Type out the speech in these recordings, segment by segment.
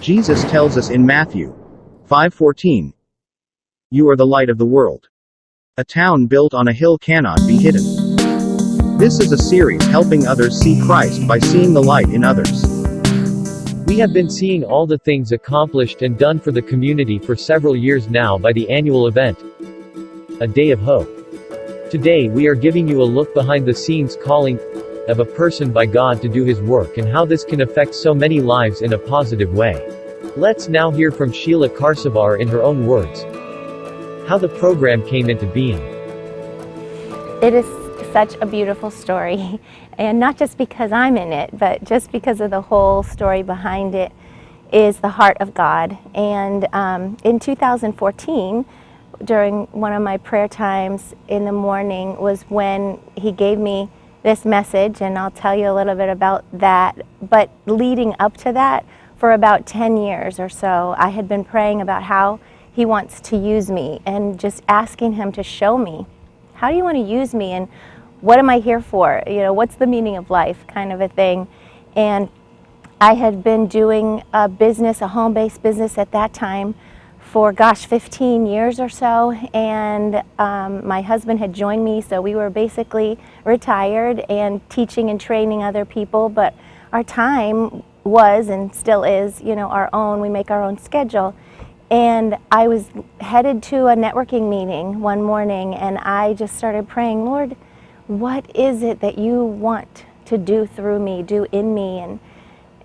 Jesus tells us in Matthew 5:14, "You are the light of the world. A town built on a hill cannot be hidden." This is a series helping others see Christ by seeing the light in others. We have been seeing all the things accomplished and done for the community for several years now by the annual event, A Day of Hope. Today we are giving you a look behind the scenes calling of a person by God to do His work and how this can affect so many lives in a positive way. Let's now hear from Sheila Karsavar in her own words, how the program came into being. It is such a beautiful story, and not just because I'm in it, but just because of the whole story behind it is the heart of God. And in 2014, during one of my prayer times in the morning was when He gave me this message, and I'll tell you a little bit about that. But leading up to that, for about 10 years or so, I had been praying about how He wants to use me and just asking Him to show me, how do you want to use me and what am I here for? You know, what's the meaning of life, kind of a thing. And I had been doing a business, a home-based business at that time for 15 years or so, and my husband had joined me, so we were basically retired and teaching and training other people, but our time was and still is, you know, our own. We make our own schedule. And I was headed to a networking meeting one morning, and I just started praying, Lord, what is it that you want to do through me, do in me?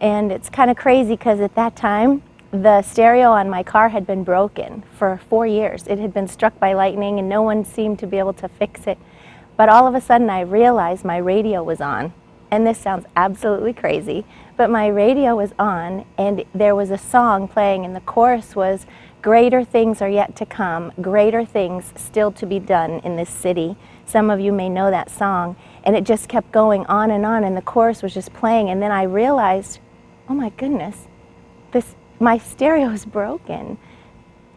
And it's kind of crazy because at that time, the stereo on my car had been broken for 4 years. It had been struck by lightning and no one seemed to be able to fix it. But all of a sudden I realized my radio was on. And this sounds absolutely crazy, but my radio was on and there was a song playing, and the chorus was, "Greater things are yet to come, greater things still to be done in this city." Some of you may know that song. And it just kept going on, and the chorus was just playing. And then I realized, oh my goodness, my stereo is broken.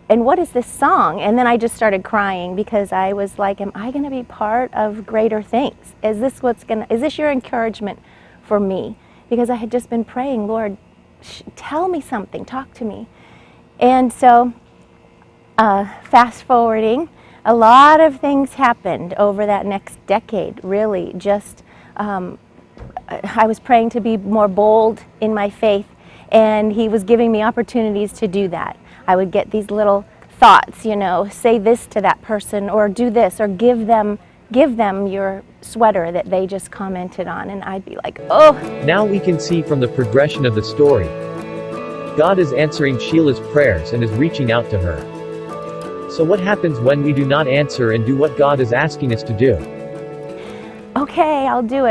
And what is this song? And then I just started crying because I was like, am I going to be part of greater things? Is this your encouragement for me? Because I had just been praying, Lord, tell me something, talk to me. And so, fast forwarding, a lot of things happened over that next decade, really. Just, I was praying to be more bold in my faith, and He was giving me opportunities to do that. I would get these little thoughts, you know, say this to that person, or do this, or give them your sweater that they just commented on, and I'd be like, oh. Now we can see from the progression of the story, God is answering Sheila's prayers and is reaching out to her. So what happens when we do not answer and do what God is asking us to do? Okay, I'll do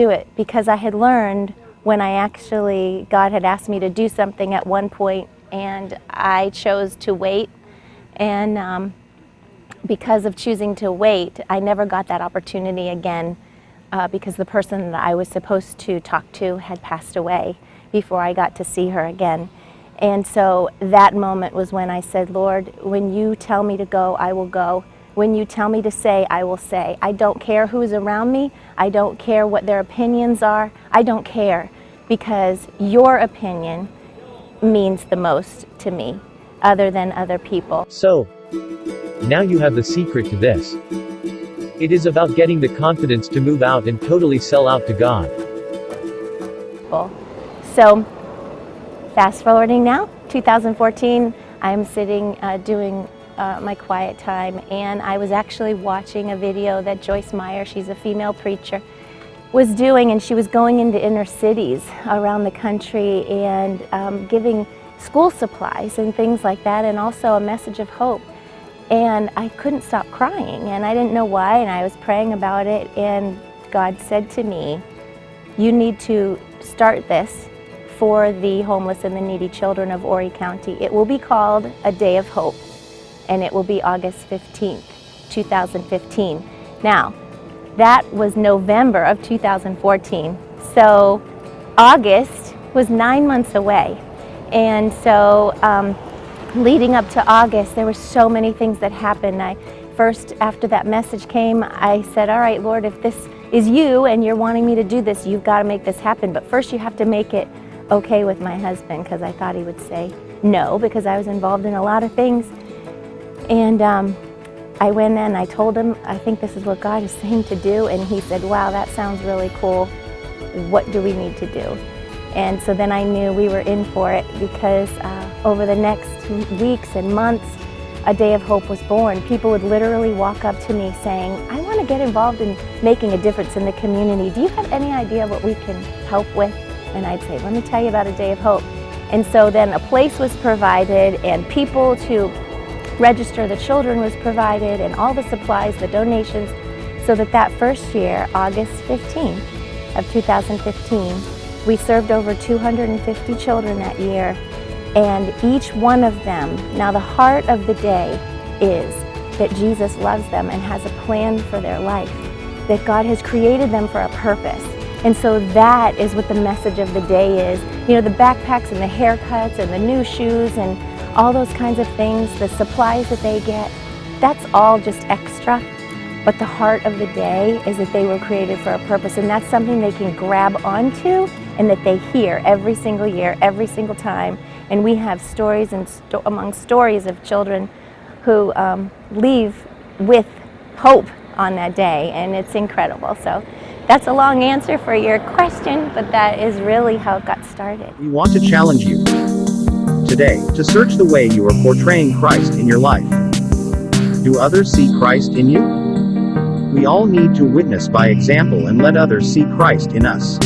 it, because I had learned when God had asked me to do something at one point, and I chose to wait, and because of choosing to wait, I never got that opportunity again, because the person that I was supposed to talk to had passed away before I got to see her again. And so that moment was when I said, Lord, when you tell me to go, I will go. When you tell me to say, I will say. I don't care who's around me. I don't care what their opinions are. I don't care, because your opinion means the most to me, other than other people. So, now you have the secret to this. It is about getting the confidence to move out and totally sell out to God. So, fast forwarding now, 2014, I'm sitting doing my quiet time, and I was actually watching a video that Joyce Meyer, she's a female preacher, was doing, and she was going into inner cities around the country and giving school supplies and things like that, and also a message of hope. And I couldn't stop crying, and I didn't know why, and I was praying about it, and God said to me, you need to start this for the homeless and the needy children of Horry County. It will be called A Day of Hope, and it will be August 15th, 2015. Now, that was November of 2014, so August was 9 months away. And so leading up to August, there were so many things that happened. First, after that message came, I said, all right, Lord, if this is you and you're wanting me to do this, you've got to make this happen. But first you have to make it okay with my husband because I thought he would say no because I was involved in a lot of things. And I went in and I told him, I think this is what God is saying to do. And he said, wow, that sounds really cool. What do we need to do? And so then I knew we were in for it because over the next weeks and months, A Day of Hope was born. People would literally walk up to me saying, I want to get involved in making a difference in the community. Do you have any idea what we can help with? And I'd say, let me tell you about A Day of Hope. And so then a place was provided and people to register the children was provided and all the supplies, the donations, so that first year, August 15th of 2015, we served over 250 children that year, and each one of them, now the heart of the day is that Jesus loves them and has a plan for their life, that God has created them for a purpose. And so that is what the message of the day is. You know, the backpacks and the haircuts and the new shoes and all those kinds of things, the supplies that they get, that's all just extra. But the heart of the day is that they were created for a purpose, and that's something they can grab onto and that they hear every single year, every single time. And we have stories and among stories of children who leave with hope on that day, and it's incredible. So that's a long answer for your question, but that is really how it got started. We want to challenge you today to search the way you are portraying Christ in your life. Do others see Christ in you? We all need to witness by example and let others see Christ in us.